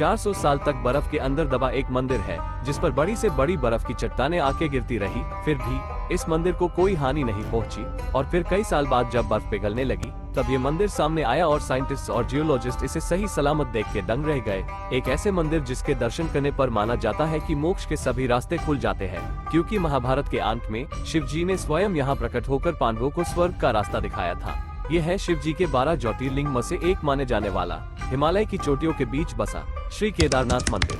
400 साल तक बर्फ के अंदर दबा एक मंदिर है, जिस पर बड़ी से बड़ी बर्फ की चट्टानें आके गिरती रही, फिर भी इस मंदिर को कोई हानि नहीं पहुंची। और फिर कई साल बाद जब बर्फ पिघलने लगी, तब ये मंदिर सामने आया और साइंटिस्ट और जियोलॉजिस्ट इसे सही सलामत देख के दंग रह गए। एक ऐसे मंदिर जिसके दर्शन करने पर माना जाता है कि मोक्ष के सभी रास्ते खुल जाते हैं, क्योंकि महाभारत के अंत में शिव जी ने स्वयं यहाँ प्रकट होकर पांडवों को स्वर्ग का रास्ता दिखाया था। ये है शिव जी के 12 ज्योतिर्लिंग में से एक माने जाने वाला हिमालय की चोटियों के बीच बसा श्री केदारनाथ मंदिर।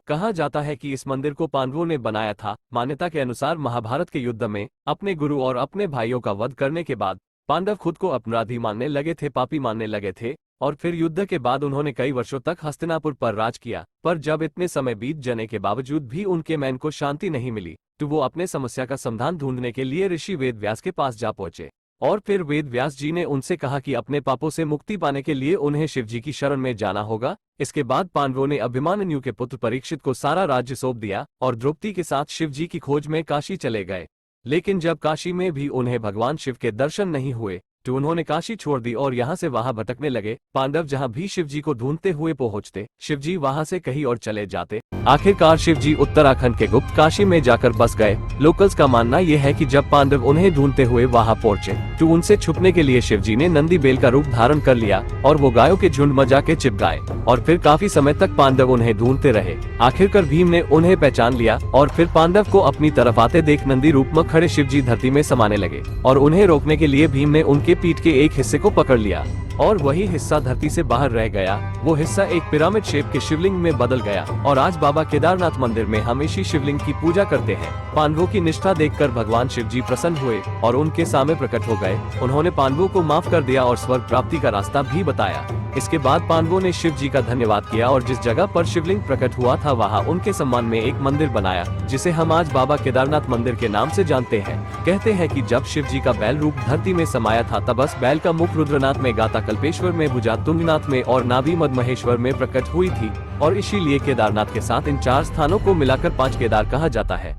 कहा जाता है कि इस मंदिर को पांडवों ने बनाया था। मान्यता के अनुसार महाभारत के युद्ध में अपने गुरु और अपने भाइयों का वध करने के बाद पांडव खुद को अपराधी मानने लगे थे, पापी मानने लगे थे, और फिर युद्ध के बाद उन्होंने कई वर्षों तक हस्तिनापुर पर राज किया। पर जब इतने समय बीत जाने के बावजूद भी उनके मन को शांति नहीं मिली, तो वो अपने समस्या का समाधान ढूंढने के लिए ऋषि वेद व्यास के पास जा पहुंचे। और फिर वेद व्यास जी ने उनसे कहा कि अपने पापों से मुक्ति पाने के लिए उन्हें शिव जी की शरण में जाना होगा। इसके बाद पांडवों ने अभिमन्यु के पुत्र परीक्षित को सारा राज्य सौंप दिया और द्रौपदी के साथ शिव जी की खोज में काशी चले गए। लेकिन जब काशी में भी उन्हें भगवान शिव के दर्शन नहीं हुए, तो उन्होंने काशी छोड़ दी और यहाँ से वहाँ भटकने लगे। पांडव जहाँ भी शिव जी को ढूंढते हुए पहुँचते, शिव जी वहाँ से कहीं और चले जाते। आखिरकार शिव जी उत्तराखंड के गुप्त काशी में जाकर बस गए। लोकल्स का मानना यह है कि जब पांडव उन्हें ढूंढते हुए वहाँ पहुँचे, तो उनसे छुपने के लिए शिव जी ने नंदी बेल का रूप धारण कर लिया और वो गायों के झुंड में जाके छिप गए। और फिर काफी समय तक पांडव उन्हें ढूंढते रहे। आखिरकार भीम ने उन्हें पहचान लिया और फिर पांडव को अपनी तरफ आते देख नंदी रूप में खड़े शिव जी धरती में समाने लगे और उन्हें रोकने के लिए भीम ने उनके पीठ के एक हिस्से को पकड़ लिया और वही हिस्सा धरती से बाहर रह गया। वो हिस्सा एक पिरामिड शेप के शिवलिंग में बदल गया और आज बाबा केदारनाथ मंदिर में हम इसी शिवलिंग की पूजा करते हैं। पांडवों की निष्ठा देखकर भगवान शिव जी प्रसन्न हुए और उनके सामने प्रकट हो गए। उन्होंने पांडवों को माफ कर दिया और स्वर्ग प्राप्ति का रास्ता भी बताया। इसके बाद पांडवों ने शिव जी का धन्यवाद किया और जिस जगह पर शिवलिंग प्रकट हुआ था वहाँ उनके सम्मान में एक मंदिर बनाया, जिसे हम आज बाबा केदारनाथ मंदिर के नाम से जानते हैं। कहते हैं कि जब शिव जी का बैल रूप धरती में समाया था, तब बस बैल का मुख रुद्रनाथ में, गाता कल्पेश्वर में, भुजा तुंगनाथ में और नाभि मद महेश्वर में प्रकट हुई थी और इसीलिए केदारनाथ के साथ इन 4 स्थानों को मिलाकर 5 केदार कहा जाता है।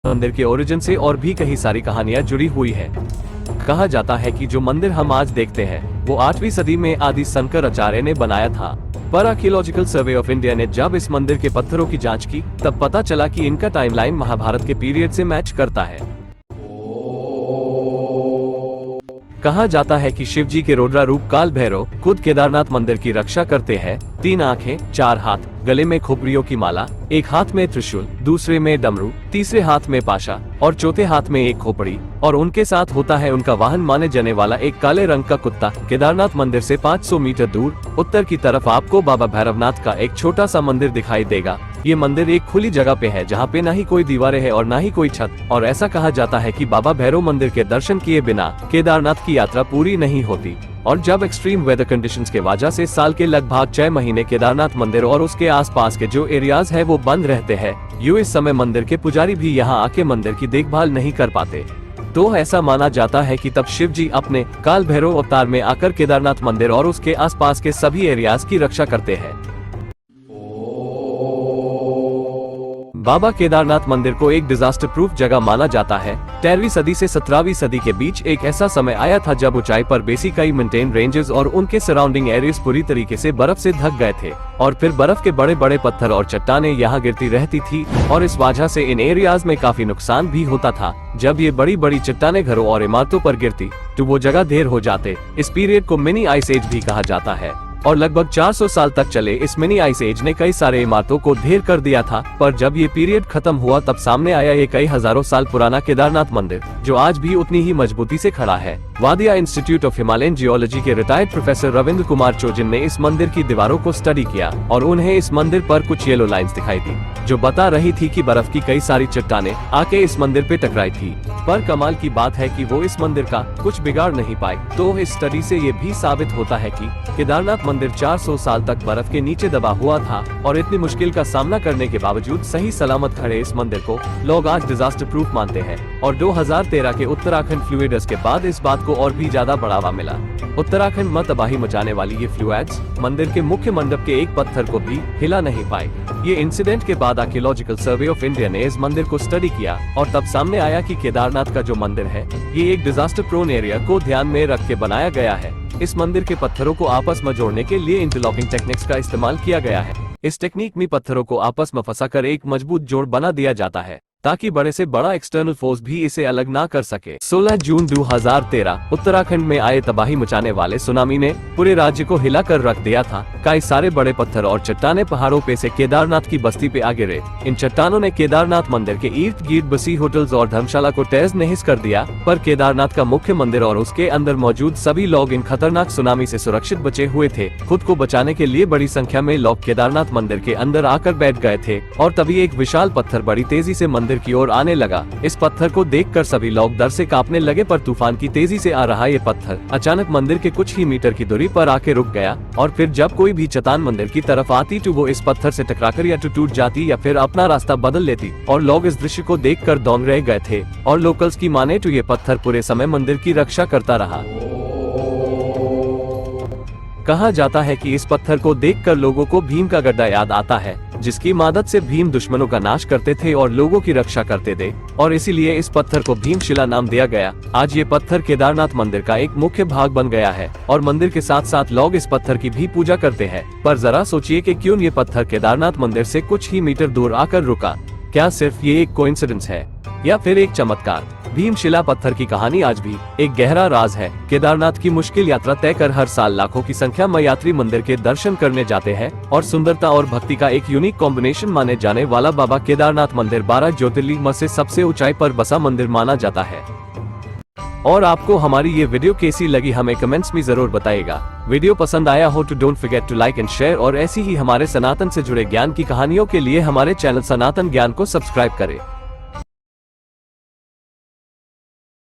मंदिर के ओरिजिन से और भी कई सारी कहानियां जुड़ी हुई है। कहा जाता है कि जो मंदिर हम आज देखते हैं वो 8वीं सदी में आदि शंकराचार्य ने बनाया था। पर आर्कियोलॉजिकल सर्वे ऑफ इंडिया ने जब इस मंदिर के पत्थरों की जांच की, तब पता चला कि इनका टाइमलाइन महाभारत के पीरियड से मैच करता है। कहा जाता है कि शिव जी के रौद्र रूप काल भैरव खुद केदारनाथ मंदिर की रक्षा करते हैं। 3 आंखें, 4 हाथ, गले में खोपड़ियों की माला, एक हाथ में त्रिशूल, दूसरे में डमरू, तीसरे हाथ में पाशा और चौथे हाथ में एक खोपड़ी, और उनके साथ होता है उनका वाहन माने जाने वाला एक काले रंग का कुत्ता। केदारनाथ मंदिर से 500 मीटर दूर उत्तर की तरफ आपको बाबा भैरवनाथ का एक छोटा सा मंदिर दिखाई देगा। ये मंदिर एक खुली जगह पे है, जहाँ पे ना ही कोई दीवारें है और ना ही कोई छत, और ऐसा कहा जाता है कि बाबा भैरव मंदिर के दर्शन किए बिना केदारनाथ की यात्रा पूरी नहीं होती। और जब एक्सट्रीम वेदर कंडीशंस के वजह से साल के लगभग 6 महीने केदारनाथ मंदिर और उसके आसपास के जो एरियाज है वो बंद रहते हैं, इस समय मंदिर के पुजारी भी यहाँ आके मंदिर की देखभाल नहीं कर पाते। तो ऐसा माना जाता है कि तब शिव जी अपने काल भैरव अवतार में आकर केदारनाथ मंदिर और उसके आसपास के सभी एरियाज की रक्षा करते हैं। बाबा केदारनाथ मंदिर को एक डिजास्टर प्रूफ जगह माना जाता है। 13वीं सदी से 17वीं सदी के बीच एक ऐसा समय आया था जब ऊंचाई पर बेसिकली मेंटेन रेंजेस और उनके सराउंडिंग एरियाज पूरी तरीके से बर्फ से ढक गए थे और फिर बर्फ के बड़े बड़े पत्थर और चट्टानें यहाँ गिरती रहती थी और इस वजह से इन एरियाज में काफी नुकसान भी होता था। जब ये बड़ी बड़ी चट्टानें घरों और इमारतों पर गिरती तो वो जगह ढेर हो जाते। इस पीरियड को मिनी आइस एज भी कहा जाता है और लगभग 400 साल तक चले इस मिनी आइस एज ने कई सारे इमारतों को ढेर कर दिया था। पर जब ये पीरियड खत्म हुआ, तब सामने आया ये कई हजारों साल पुराना केदारनाथ मंदिर, जो आज भी उतनी ही मजबूती से खड़ा है। वादिया इंस्टीट्यूट ऑफ हिमालयन जियोलॉजी के रिटायर्ड प्रोफेसर रविंद्र कुमार चोजिन ने इस मंदिर की दीवारों को स्टडी किया और उन्हें इस मंदिर पर कुछ येलो लाइंस दिखाई दी, जो बता रही थी कि बर्फ की कई सारी चट्टानें आके इस मंदिर पे टकराई थी। पर कमाल की बात है कि वो इस मंदिर का कुछ बिगाड़ नहीं पाए। तो इस स्टडी से ये भी साबित होता है कि केदारनाथ मंदिर 400 साल तक बर्फ के नीचे दबा हुआ था और इतनी मुश्किल का सामना करने के बावजूद सही सलामत खड़े इस मंदिर को लोग आज डिजास्टर प्रूफ मानते हैं। और 2013 के उत्तराखंड फ्लूइड्स के बाद इस बात को और भी ज्यादा बढ़ावा मिला। उत्तराखंड में तबाही मचाने वाली ये फ्लूइड्स मंदिर के मुख्य मंडप के एक पत्थर को भी हिला नहीं पाए। ये इंसिडेंट के बाद आर्कियोलॉजिकल सर्वे ऑफ इंडिया ने इस मंदिर को स्टडी किया और तब सामने आया कि केदारनाथ का जो मंदिर है ये एक डिजास्टर प्रोन एरिया को ध्यान में रख के बनाया गया है। इस मंदिर के पत्थरों को आपस में जोड़ने के लिए इंटरलॉकिंग टेक्निक्स का इस्तेमाल किया गया है। इस टेक्निक में पत्थरों को आपस में फंसाकर एक मजबूत जोड़ बना दिया जाता है ताकि बड़े से बड़ा एक्सटर्नल फोर्स भी इसे अलग ना कर सके। 16 जून 2013 उत्तराखंड में आए तबाही मचाने वाले सुनामी ने पूरे राज्य को हिला कर रख दिया था। कई सारे बड़े पत्थर और चट्टाने पहाड़ों पे से केदारनाथ की बस्ती पे आ गिरे। इन चट्टानों ने केदारनाथ मंदिर के इर्द गिर्द बसी होटल्स और धर्मशाला को तहस नहिस कर दिया, पर केदारनाथ का मुख्य मंदिर और उसके अंदर मौजूद सभी लोग इन खतरनाक सुनामी से सुरक्षित बचे हुए थे। खुद को बचाने के लिए बड़ी संख्या में लोग केदारनाथ मंदिर के अंदर आकर बैठ गए थे और तभी एक विशाल पत्थर बड़ी तेजी से मंदिर की ओर आने लगा। इस पत्थर को देखकर सभी लोग डर से कांपने लगे, पर तूफान की तेजी से आ रहा ये पत्थर अचानक मंदिर के कुछ ही मीटर की दूरी पर आके रुक गया और फिर जब कोई भी चट्टान मंदिर की तरफ आती तो वो इस पत्थर से टकराकर या तो टूट जाती या फिर अपना रास्ता बदल लेती और लोग इस दृश्य को देखकर दौड़ रह गए थे। और लोकल्स की माने तो ये पत्थर पूरे समय मंदिर की रक्षा करता रहा। कहा जाता है कि इस पत्थर को देखकर लोगों को भीम का गड्ढा याद आता है, जिसकी मदद से भीम दुश्मनों का नाश करते थे और लोगों की रक्षा करते थे और इसीलिए इस पत्थर को भीमशिला नाम दिया गया। आज ये पत्थर केदारनाथ मंदिर का एक मुख्य भाग बन गया है और मंदिर के साथ साथ लोग इस पत्थर की भी पूजा करते हैं। पर जरा सोचिए कि क्यों ये पत्थर केदारनाथ मंदिर से कुछ ही मीटर दूर आकर रुका। क्या सिर्फ ये एक कोइंसिडेंस है या फिर एक चमत्कार? भीमशिला पत्थर की कहानी आज भी एक गहरा राज है। केदारनाथ की मुश्किल यात्रा तय कर हर साल लाखों की संख्या में यात्री मंदिर के दर्शन करने जाते हैं और सुंदरता और भक्ति का एक यूनिक कॉम्बिनेशन माने जाने वाला बाबा केदारनाथ मंदिर 12 ज्योतिर्लिंग में से सबसे ऊंचाई पर बसा मंदिर माना जाता है। और आपको हमारी ये वीडियो कैसी लगी हमें कमेंट्स में जरूर बताइएगा। वीडियो पसंद आया हो तो don't forget to like and share और ऐसी ही हमारे सनातन से जुड़े ज्ञान की कहानियों के लिए हमारे चैनल सनातन ज्ञान को सब्सक्राइब करें।